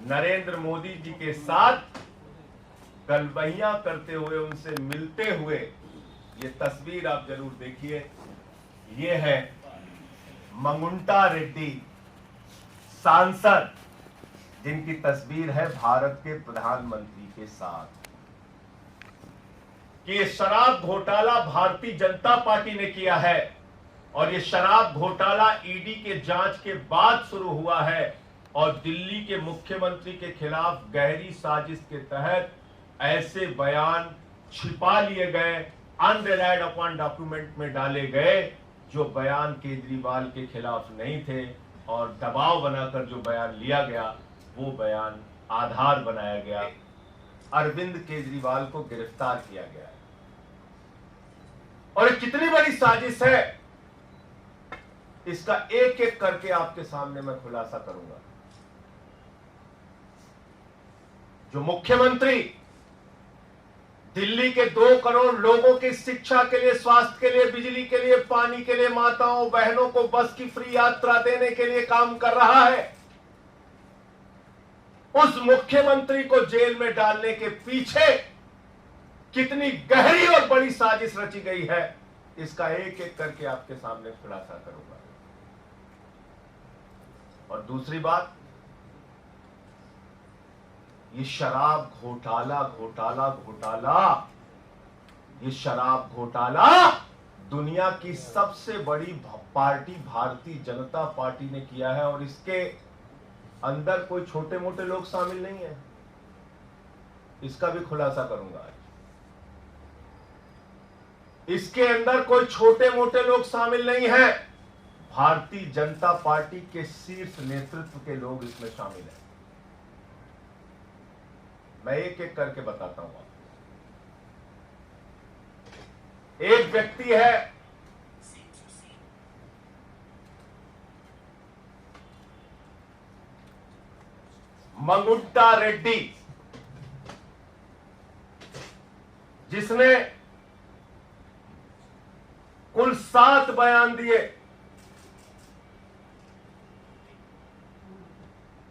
नरेंद्र मोदी जी के साथ गलबहियां करते हुए, उनसे मिलते हुए, ये तस्वीर आप जरूर देखिए। ये है मंगुंटा रेड्डी सांसद, जिनकी तस्वीर है भारत के प्रधानमंत्री के साथ। कि ये शराब घोटाला भारतीय जनता पार्टी ने किया है और ये शराब घोटाला ईडी के जांच के बाद शुरू हुआ है और दिल्ली के मुख्यमंत्री के खिलाफ गहरी साजिश के तहत ऐसे बयान छिपा लिए गए, अनरिलाइड अपॉन डॉक्यूमेंट में डाले गए, जो बयान केजरीवाल के खिलाफ नहीं थे, और दबाव बनाकर जो बयान लिया गया वो बयान आधार बनाया गया। अरविंद केजरीवाल को गिरफ्तार किया गया है। और कितनी बड़ी साजिश है, इसका एक एक करके आपके सामने मैं खुलासा करूंगा। जो मुख्यमंत्री दिल्ली के 2 करोड़ लोगों की शिक्षा के लिए, स्वास्थ्य के लिए, बिजली के लिए, पानी के लिए, माताओं बहनों को बस की फ्री यात्रा देने के लिए काम कर रहा है, उस मुख्यमंत्री को जेल में डालने के पीछे कितनी गहरी और बड़ी साजिश रची गई है, इसका एक एक करके आपके सामने खुलासा करूंगा। और दूसरी बात, ये शराब घोटाला ये शराब घोटाला दुनिया की सबसे बड़ी पार्टी भारतीय जनता पार्टी ने किया है, और इसके अंदर कोई छोटे मोटे लोग शामिल नहीं है, इसका भी खुलासा करूंगा आज। इसके अंदर कोई छोटे मोटे लोग शामिल नहीं है, भारतीय जनता पार्टी के शीर्ष नेतृत्व के लोग इसमें शामिल हैं। मैं एक एक करके बताता हूं आपको। एक व्यक्ति है मंगुंटा रेड्डी, जिसने कुल 7 बयान दिए,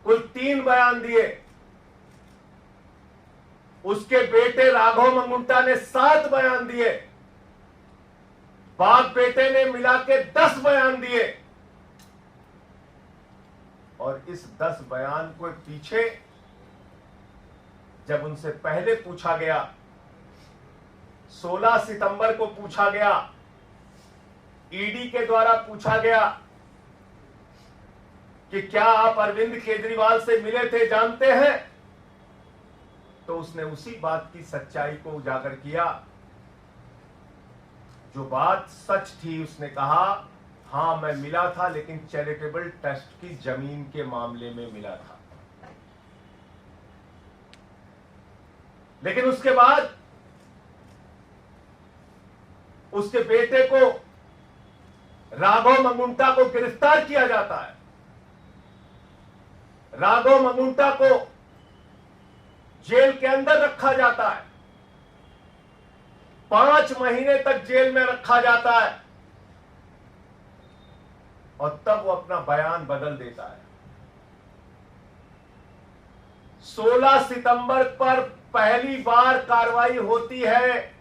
कुल 3 बयान दिए। उसके बेटे राघव मंगुंटा ने 7 बयान दिए, बाप बेटे ने मिला के 10 बयान दिए। और इस 10 बयान को पीछे जब उनसे पहले पूछा गया, 16 सितंबर को पूछा गया, ईडी के द्वारा पूछा गया कि क्या आप अरविंद केजरीवाल से मिले थे, जानते हैं, तो उसने उसी बात की सच्चाई को उजागर किया। जो बात सच थी, उसने कहा हां मैं मिला था, लेकिन चैरिटेबल ट्रस्ट की जमीन के मामले में मिला था। लेकिन उसके बाद उसके बेटे को, राघव मंगुंटा को गिरफ्तार किया जाता है। राघव मंगुंटा को जेल के अंदर रखा जाता है, 5 महीने तक जेल में रखा जाता है, और तब वो अपना बयान बदल देता है। 16 सितंबर पर पहली बार कार्रवाई होती है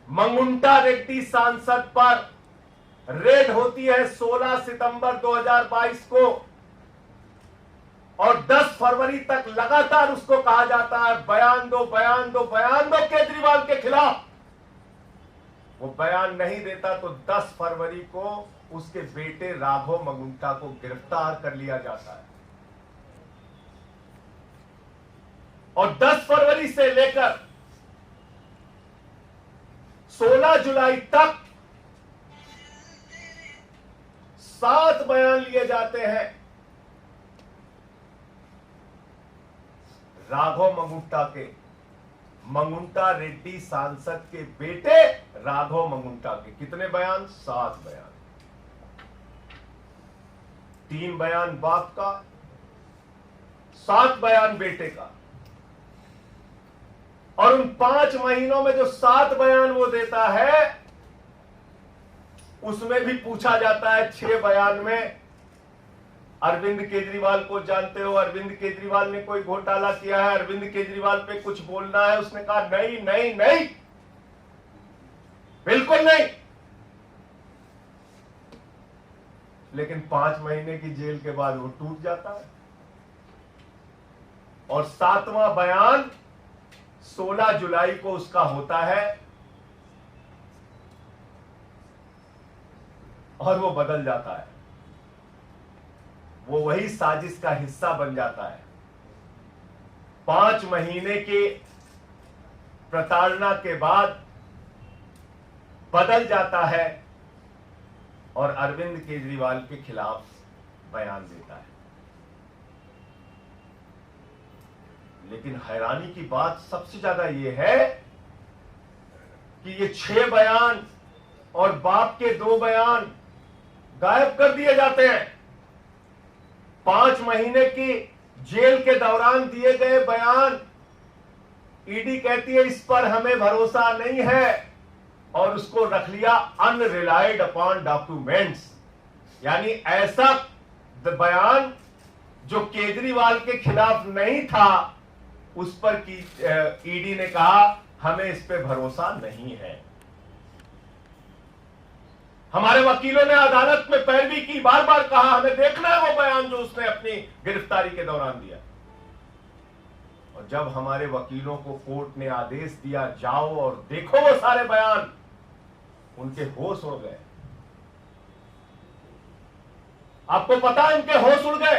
मंगुंटा रेड्डी सांसद पर, रेड होती है 16 सितंबर 2022 को, और 10 फरवरी तक लगातार उसको कहा जाता है बयान दो, बयान दो, बयान दो केजरीवाल के खिलाफ। वो बयान नहीं देता तो 10 फरवरी को उसके बेटे राघव मंगुंटा को गिरफ्तार कर लिया जाता है। और 10 फरवरी से लेकर 16 जुलाई तक 7 बयान लिए जाते हैं राघव मंगुंटा के, मंगुंटा रेड्डी सांसद के बेटे राघव मंगुंटा के। कितने बयान? 7 बयान। 3 बयान बाप का, 7 बयान बेटे का। और उन 5 महीनों में जो 7 बयान वो देता है, उसमें भी पूछा जाता है 6 बयान में अरविंद केजरीवाल को जानते हो, अरविंद केजरीवाल ने कोई घोटाला किया है, अरविंद केजरीवाल पे कुछ बोलना है? उसने कहा नहीं नहीं नहीं, बिल्कुल नहीं। लेकिन 5 महीने की जेल के बाद वो टूट जाता है और 7वां बयान 16 जुलाई को उसका होता है और वो बदल जाता है। वो वही साजिश का हिस्सा बन जाता है। 5 महीने की प्रताड़ना के बाद बदल जाता है और अरविंद केजरीवाल के खिलाफ बयान देता है। लेकिन हैरानी की बात सबसे ज्यादा यह है कि ये 6 बयान और बाप के 2 बयान गायब कर दिए जाते हैं। 5 महीने की जेल के दौरान दिए गए बयान, ईडी कहती है इस पर हमें भरोसा नहीं है और उसको रख लिया अनरिलाइड अपॉन डॉक्यूमेंट्स। यानी ऐसा बयान जो केजरीवाल के खिलाफ नहीं था उस पर ईडी ने कहा हमें इस पे भरोसा नहीं है। हमारे वकीलों ने अदालत में पैरवी की, बार बार कहा हमें देखना है वो बयान जो उसने अपनी गिरफ्तारी के दौरान दिया। और जब हमारे वकीलों को कोर्ट ने आदेश दिया जाओ और देखो वो सारे बयान, उनके होश उड़ गए। आपको पता है उनके होश उड़ गए।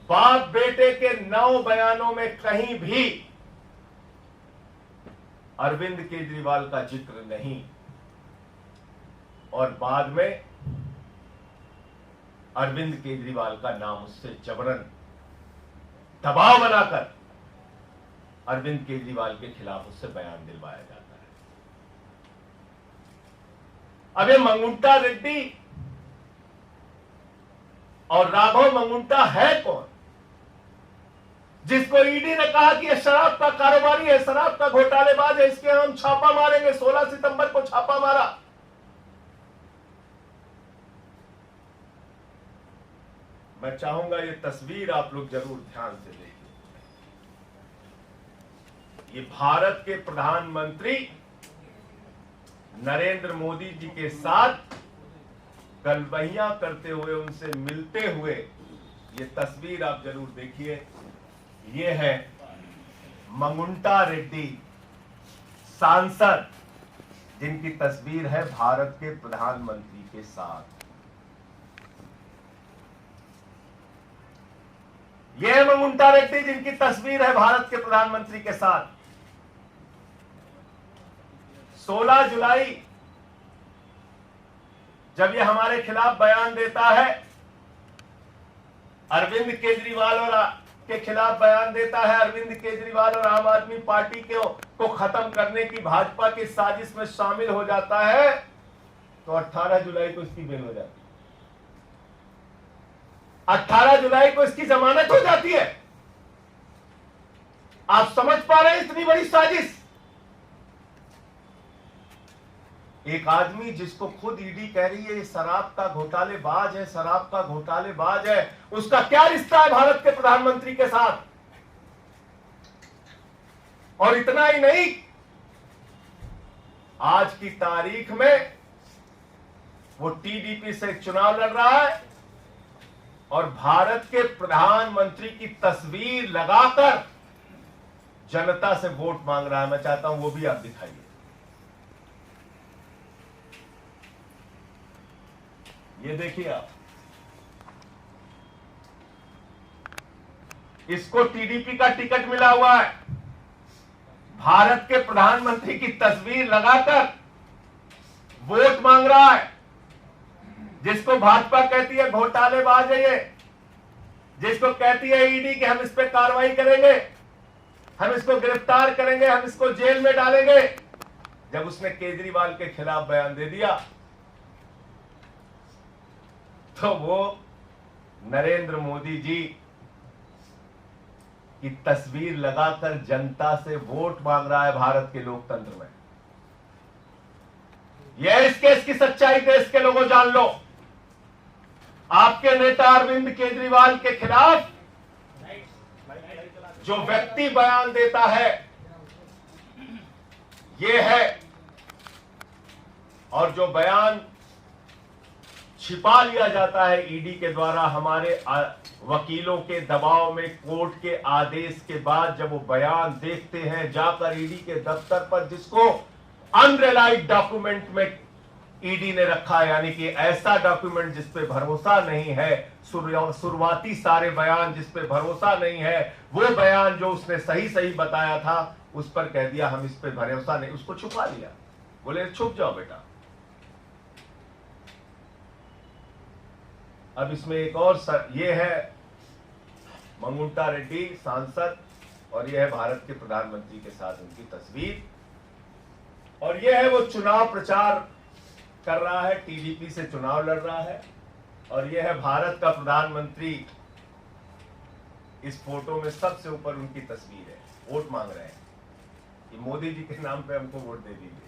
बाप बेटे के 9 बयानों में कहीं भी अरविंद केजरीवाल का जिक्र नहीं और बाद में अरविंद केजरीवाल का नाम उससे जबरन दबाव बनाकर अरविंद केजरीवाल के खिलाफ उससे बयान दिलवाया जाता है। अब ये मंगुंटा रेड्डी और राघव मंगुंटा है कौन, जिसको ईडी ने कहा कि यह शराब का कारोबारी है, शराब का घोटालेबाज है, इसके हम छापा मारेंगे। 16 सितंबर को छापा मारा। मैं चाहूंगा ये तस्वीर आप लोग जरूर ध्यान से देखिए। ये भारत के प्रधानमंत्री नरेंद्र मोदी जी के साथ गलबहियां करते हुए, उनसे मिलते हुए ये तस्वीर आप जरूर देखिए। ये है मंगुंटा रेड्डी सांसद, जिनकी तस्वीर है भारत के प्रधानमंत्री के साथ। यह है मंगुंटा रेड्डी जिनकी तस्वीर है भारत के प्रधानमंत्री के साथ। 16 जुलाई जब यह हमारे खिलाफ बयान देता है, अरविंद केजरीवाल और के खिलाफ बयान देता है, अरविंद केजरीवाल और आम आदमी पार्टी को खत्म करने की भाजपा की साजिश में शामिल हो जाता है, तो 18 जुलाई को इसकी बेल हो जाती है। 18 जुलाई को इसकी जमानत हो जाती है। आप समझ पा रहे हैं इतनी बड़ी साजिश? एक आदमी जिसको खुद ईडी कह रही है ये शराब का घोटालेबाज है, शराब का घोटालेबाज है, उसका क्या रिश्ता है भारत के प्रधानमंत्री के साथ? और इतना ही नहीं, आज की तारीख में वो टीडीपी से चुनाव लड़ रहा है और भारत के प्रधानमंत्री की तस्वीर लगाकर जनता से वोट मांग रहा है। मैं चाहता हूं वो भी आप दिखाइए। ये देखिए आप, इसको टीडीपी का टिकट मिला हुआ है, भारत के प्रधानमंत्री की तस्वीर लगाकर वोट मांग रहा है। जिसको भाजपा कहती है घोटालेबाज है ये, जिसको कहती है ईडी कि हम इस पे कार्रवाई करेंगे, हम इसको गिरफ्तार करेंगे, हम इसको जेल में डालेंगे। जब उसने केजरीवाल के खिलाफ बयान दे दिया तो वो नरेंद्र मोदी जी की तस्वीर लगाकर जनता से वोट मांग रहा है भारत के लोकतंत्र में। यह इस केस की सच्चाई देश के लोगों जान लो। आपके नेता अरविंद केजरीवाल के खिलाफ जो व्यक्ति बयान देता है ये है, और जो बयान छिपा लिया जाता है ईडी के द्वारा हमारे वकीलों के दबाव में, कोर्ट के आदेश के बाद जब वो बयान देखते हैं जाकर ईडी के दफ्तर पर, जिसको अनरिलाइड डॉक्यूमेंट में ईडी ने रखा है, यानी कि ऐसा डॉक्यूमेंट जिस पे भरोसा नहीं है, शुरुआती सारे बयान जिस पे भरोसा नहीं है, वो बयान जो उसने सही सही बताया था उस पर कह दिया हम इस पे भरोसा नहीं, उसको छुपा लिया, बोले छुप जाओ बेटा। अब इसमें एक और ये है मंगुंटा रेड्डी सांसद, और ये है भारत के प्रधानमंत्री के साथ उनकी तस्वीर, और ये है वो चुनाव प्रचार कर रहा है, टीडीपी से चुनाव लड़ रहा है, और ये है भारत का प्रधानमंत्री। इस फोटो में सबसे ऊपर उनकी तस्वीर है, वोट मांग रहे हैं कि मोदी जी के नाम पे हमको वोट दे दीजिए।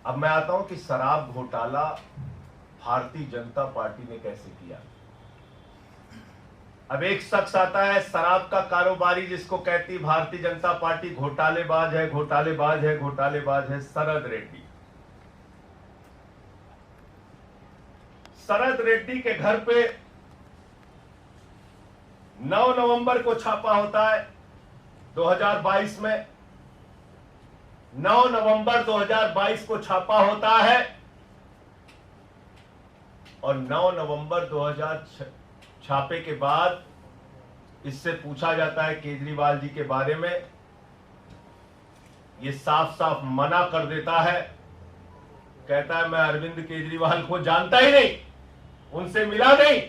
अब मैं आता हूं कि शराब घोटाला भारतीय जनता पार्टी ने कैसे किया। अब एक शख्स आता है शराब का कारोबारी, जिसको कहती भारतीय जनता पार्टी घोटालेबाज है, घोटालेबाज है, घोटालेबाज है, शरद रेड्डी। शरद रेड्डी के घर पे 9 नवंबर को छापा होता है 2022 में, 9 नवंबर 2022 को छापा होता है, और 9 नवंबर 2000 छापे के बाद इससे पूछा जाता है केजरीवाल जी के बारे में, ये साफ साफ मना कर देता है, कहता है मैं अरविंद केजरीवाल को जानता ही नहीं, उनसे मिला नहीं,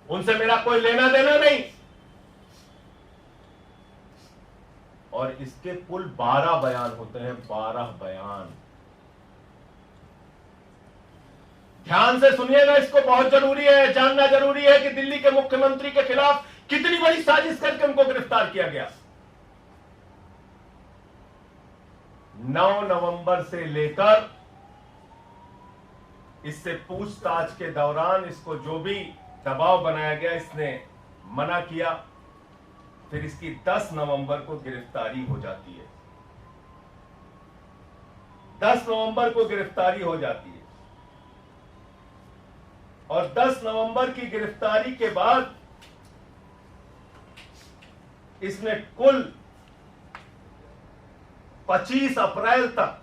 उनसे मेरा कोई लेना देना नहीं। और इसके कुल 12 बयान होते हैं, 12 बयान। ध्यान से सुनिएगा, इसको बहुत जरूरी है, जानना जरूरी है कि दिल्ली के मुख्यमंत्री के खिलाफ कितनी बड़ी साजिश करके उनको गिरफ्तार किया गया। 9 नवंबर से लेकर इससे पूछताछ के दौरान इसको जो भी दबाव बनाया गया, इसने मना किया। फिर इसकी 10 नवंबर को गिरफ्तारी हो जाती है, 10 नवंबर को गिरफ्तारी हो जाती है, और 10 नवंबर की गिरफ्तारी के बाद इसने कुल 25 अप्रैल तक,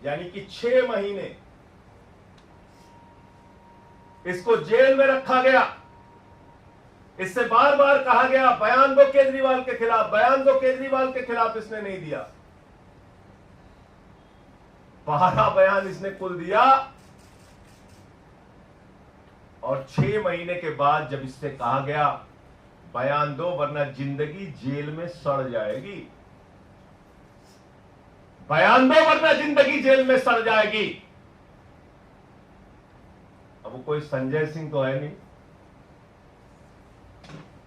यानी कि 6 महीने इसको जेल में रखा गया। इससे बार बार कहा गया बयान दो केजरीवाल के खिलाफ, बयान दो केजरीवाल के खिलाफ, इसने नहीं दिया। 12 बयान इसने कुल दिया, और 6 महीने के बाद जब इससे कहा गया बयान दो वरना जिंदगी जेल में सड़ जाएगी, बयान दो वरना जिंदगी जेल में सड़ जाएगी। अब वो कोई संजय सिंह तो है नहीं,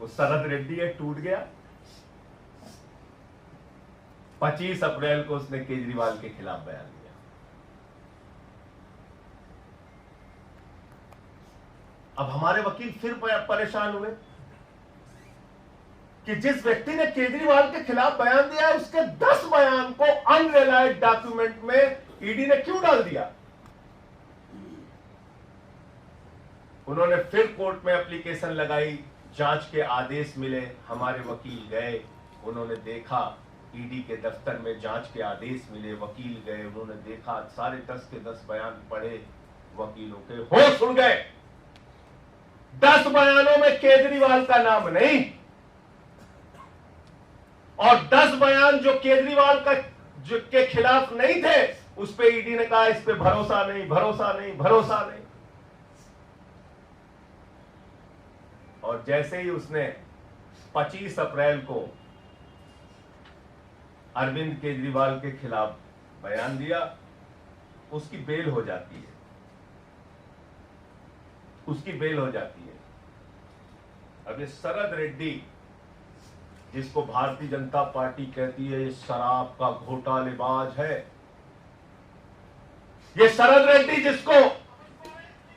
वो शरद रेड्डी है, टूट गया। 25 अप्रैल को उसने केजरीवाल के खिलाफ बयान दिया। अब हमारे वकील फिर परेशान हुए कि जिस व्यक्ति ने केजरीवाल के खिलाफ बयान दिया है उसके 10 बयान को अनरिलाइड डॉक्यूमेंट में ईडी ने क्यों डाल दिया। उन्होंने फिर कोर्ट में एप्लीकेशन लगाई, जांच के आदेश मिले, हमारे वकील गए, उन्होंने देखा, ईडी के दफ्तर में जांच के आदेश मिले, वकील गए, उन्होंने देखा, सारे 10 के 10 बयान पढ़े, वकीलों के होश उड़ गए। 10 बयानों में केजरीवाल का नाम नहीं, और 10 बयान जो केजरीवाल का के खिलाफ नहीं थे उस पे ईडी ने कहा इस पे भरोसा नहीं, भरोसा नहीं, भरोसा नहीं। और जैसे ही उसने 25 अप्रैल को अरविंद केजरीवाल के खिलाफ बयान दिया, उसकी बेल हो जाती है, उसकी बेल हो जाती है। अब ये शरद रेड्डी जिसको भारतीय जनता पार्टी कहती है ये शराब का घोटालेबाज है, ये शरद रेड्डी जिसको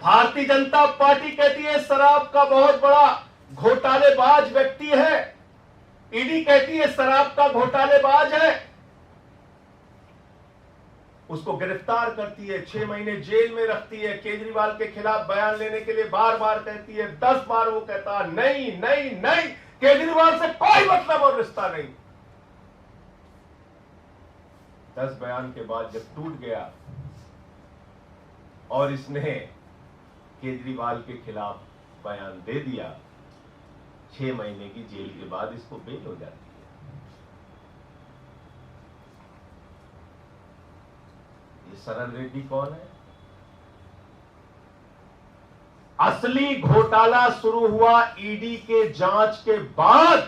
भारतीय जनता पार्टी कहती है शराब का बहुत बड़ा घोटालेबाज व्यक्ति है, ईडी कहती है शराब का घोटालेबाज है, उसको गिरफ्तार करती है, 6 महीने जेल में रखती है, केजरीवाल के खिलाफ बयान लेने के लिए बार बार कहती है, 10 बार वो कहता है नहीं नहीं नहीं, केजरीवाल से कोई मतलब और रिश्ता नहीं। 10 बयान के बाद जब टूट गया और इसने केजरीवाल के खिलाफ बयान दे दिया, 6 महीने की जेल के बाद इसको बेल हो जाती है। ये शरद रेड्डी कौन है? असली घोटाला शुरू हुआ ईडी के जांच के बाद।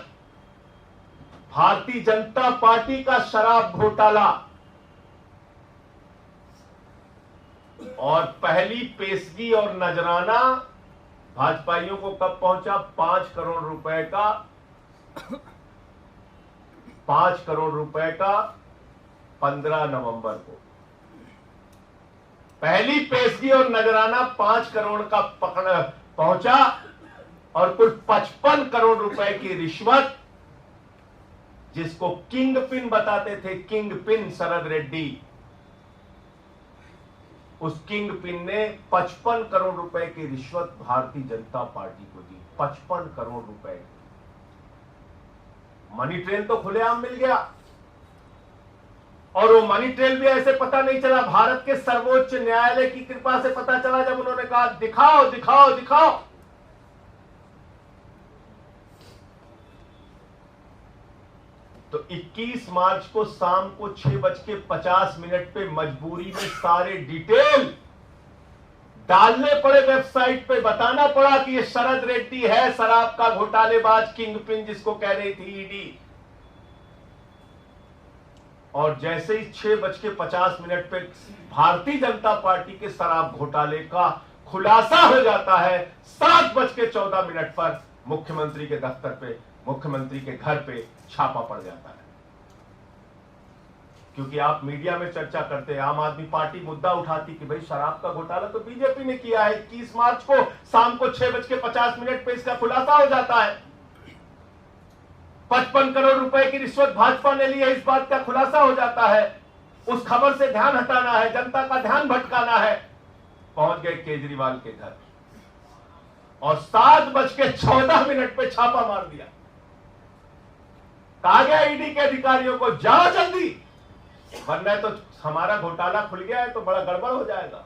भारतीय जनता पार्टी का शराब घोटाला, और पहली पेशगी और नजराना भाजपाइयों को कब पहुंचा? 5 करोड़ रुपए का 5 करोड़ रुपए का 15 नवंबर को पहली पेशगी और नजराना 5 करोड़ का पहुंचा, और कुल 55 करोड़ रुपए की रिश्वत, जिसको किंग पिन बताते थे, किंग पिन शरद रेड्डी, उस किंग पिन ने 55 करोड़ रुपए की रिश्वत भारतीय जनता पार्टी को दी। 55 करोड़ रुपए। मनी ट्रेल तो खुलेआम मिल गया, और वो मनी ट्रेल भी ऐसे पता नहीं चला, भारत के सर्वोच्च न्यायालय की कृपा से पता चला, जब उन्होंने कहा दिखाओ दिखाओ दिखाओ। तो 21 मार्च को शाम को 6:50 पे मजबूरी में सारे डिटेल डालने पड़े वेबसाइट पे, बताना पड़ा कि ये शरद रेड्डी है शराब का घोटालेबाज, किंग पिन जिसको कह रही थी ईडी। और जैसे ही 6:50 पे भारतीय जनता पार्टी के शराब घोटाले का खुलासा हो जाता है, 7:14 पर मुख्यमंत्री के दफ्तर पे, मुख्यमंत्री के घर पे छापा पड़ जाता है। क्योंकि आप मीडिया में चर्चा करते हैं, आम आदमी पार्टी मुद्दा उठाती कि भाई शराब का घोटाला तो बीजेपी ने किया है। 21 मार्च को शाम को 6:50 पे इसका खुलासा हो जाता है। 55 करोड़ रुपए की रिश्वत भाजपा ने ली है, इस बात का खुलासा हो जाता है। उस खबर से ध्यान हटाना है, जनता का ध्यान भटकाना है। पहुंच गए केजरीवाल के घर और 7:14 पे छापा मार दिया। कहा गया ईडी के अधिकारियों को, जाओ जल्दी, वरना तो हमारा घोटाला खुल गया है तो बड़ा गड़बड़ हो जाएगा।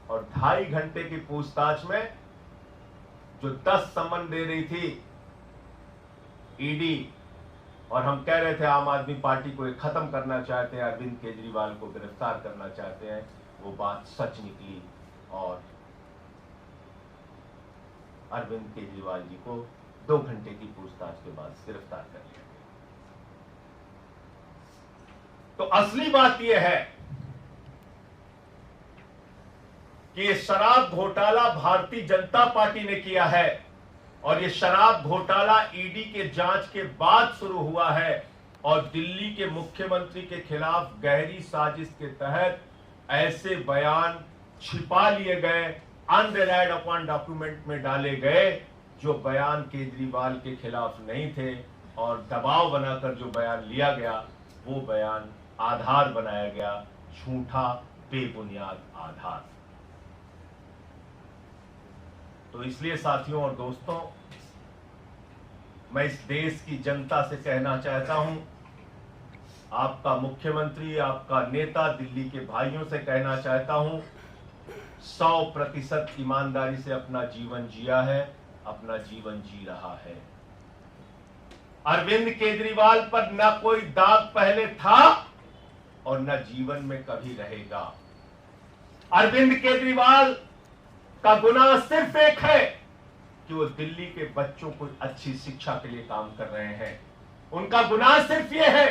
और 2.5 घंटे की पूछताछ में जो 10 सम्मन दे रही थी ईडी, और हम कह रहे थे आम आदमी पार्टी को खत्म करना चाहते हैं, अरविंद केजरीवाल को गिरफ्तार करना चाहते हैं, वो बात सच निकली और अरविंद केजरीवाल जी को 2 घंटे की पूछताछ के बाद गिरफ्तार कर लिया। तो असली बात यह है कि ये शराब घोटाला भारतीय जनता पार्टी ने किया है, और ये शराब घोटाला ईडी के जांच के बाद शुरू हुआ है, और दिल्ली के मुख्यमंत्री के खिलाफ गहरी साजिश के तहत ऐसे बयान छिपा लिए गए, अनरिलाइड अपॉन डॉक्यूमेंट में डाले गए, जो बयान केजरीवाल के खिलाफ नहीं थे, और दबाव बनाकर जो बयान लिया गया वो बयान आधार बनाया गया, झूठा बेबुनियाद आधार। तो इसलिए साथियों और दोस्तों, मैं इस देश की जनता से कहना चाहता हूं, आपका मुख्यमंत्री, आपका नेता, दिल्ली के भाइयों से कहना चाहता हूं, 100% ईमानदारी से अपना जीवन जिया है, अपना जीवन जी रहा है। अरविंद केजरीवाल पर न कोई दाग पहले था और न जीवन में कभी रहेगा। अरविंद केजरीवाल का गुनाह सिर्फ एक है कि वो दिल्ली के बच्चों को अच्छी शिक्षा के लिए काम कर रहे हैं। उनका गुनाह सिर्फ ये है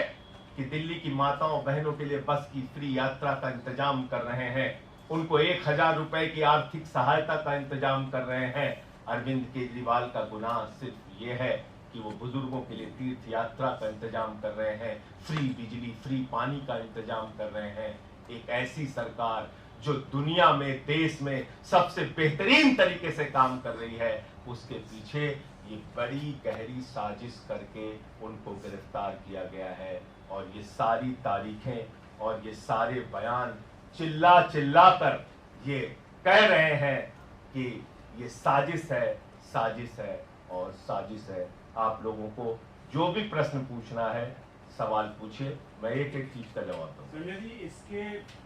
कि दिल्ली की माताओं बहनों के लिए बस की फ्री यात्रा का इंतजाम कर रहे हैं, उनको 1000 रुपए की आर्थिक सहायता का इंतजाम कर रहे हैं। अरविंद केजरीवाल का गुनाह सिर्फ ये है कि कि वो बुजुर्गों के लिए तीर्थ यात्रा का इंतजाम कर रहे हैं, फ्री बिजली फ्री पानी का इंतजाम कर रहे हैं। एक ऐसी सरकार जो दुनिया में देश में सबसे बेहतरीन तरीके से काम कर रही है, उसके पीछे ये बड़ी गहरी साजिश करके उनको गिरफ्तार किया गया है। और ये सारी तारीखें और ये सारे बयान चिल्ला चिल्ला कर ये कह रहे हैं कि ये साजिश है, साजिश है और साजिश है। आप लोगों को जो भी प्रश्न पूछना है सवाल पूछिए, मैं एक एक चीज का जवाब दूंगा। संजय जी, इसके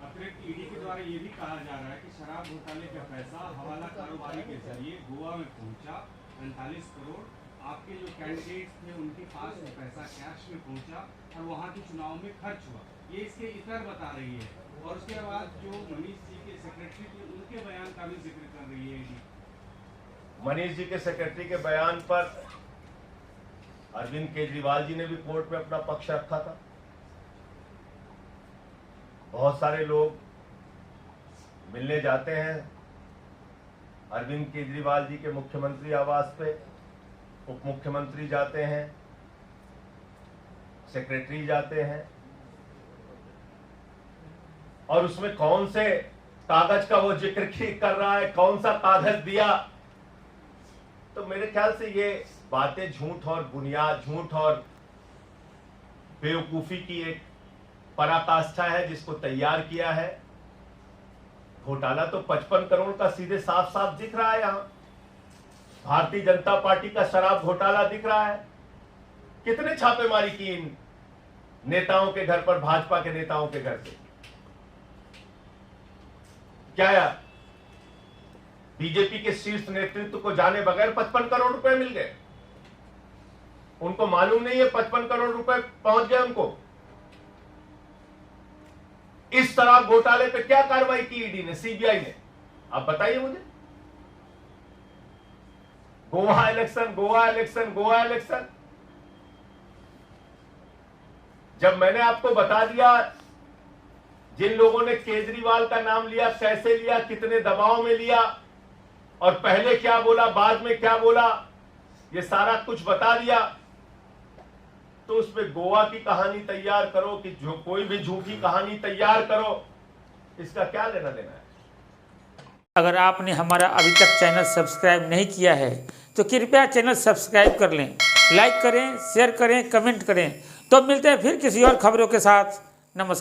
अतिरिक्त ईडी के द्वारा ये भी कहा जा रहा है कि शराब घोटाले का पैसा हवाला कारोबारी के जरिए गोवा में पहुंचा 45 करोड़। आपके जो कैंडिडेट्स थे उनके पास वो पैसा कैश में पहुंचा और वहां के चुनाव में खर्च हुआ, ये इसके इतर बता रही है। और उसके बाद जो मनीष जी के सेक्रेटरी थे उनके बयान का भी जिक्र कर रही है ईडी। मनीष जी के सेक्रेटरी के बयान पर अरविंद केजरीवाल जी ने भी कोर्ट में अपना पक्ष रखा था। बहुत सारे लोग मिलने जाते हैं अरविंद केजरीवाल जी के मुख्यमंत्री आवास पे, उप मुख्यमंत्री जाते हैं, सेक्रेटरी जाते हैं, और उसमें कौन से कागज का वो जिक्र कर रहा है, कौन सा कागज दिया। तो मेरे ख्याल से ये बातें झूठ और बुनियाद, झूठ और बेवकूफी की एक पराकाष्ठा है जिसको तैयार किया है। घोटाला तो 55 करोड़ का सीधे साफ साफ दिख रहा है। यहां भारतीय जनता पार्टी का शराब घोटाला दिख रहा है। कितने छापेमारी की इन नेताओं के घर पर, भाजपा के नेताओं के घर से? क्या यार, बीजेपी के शीर्ष नेतृत्व को जाने बगैर 55 करोड़ रुपए मिल गए? उनको मालूम नहीं है 55 करोड़ रुपए पहुंच गए उनको? इस शराब घोटाले पे क्या कार्रवाई की ईडी ने, सीबीआई ने? आप बताइए मुझे। Goa election, Goa election, Goa election. जब मैंने आपको बता दिया जिन लोगों ने केजरीवाल का नाम लिया, कैसे लिया, कितने दबाव में लिया, और पहले क्या बोला, बाद में क्या बोला, ये सारा कुछ बता दिया, तो उसमें गोवा की कहानी तैयार करो कि जो कोई भी झूठी कहानी तैयार करो, इसका क्या लेना देना है? अगर आपने हमारा अभी तक चैनल सब्सक्राइब नहीं किया है तो कृपया चैनल सब्सक्राइब कर लें, लाइक करें, शेयर करें, कमेंट करें। तो मिलते हैं फिर किसी और खबरों के साथ। नमस्कार।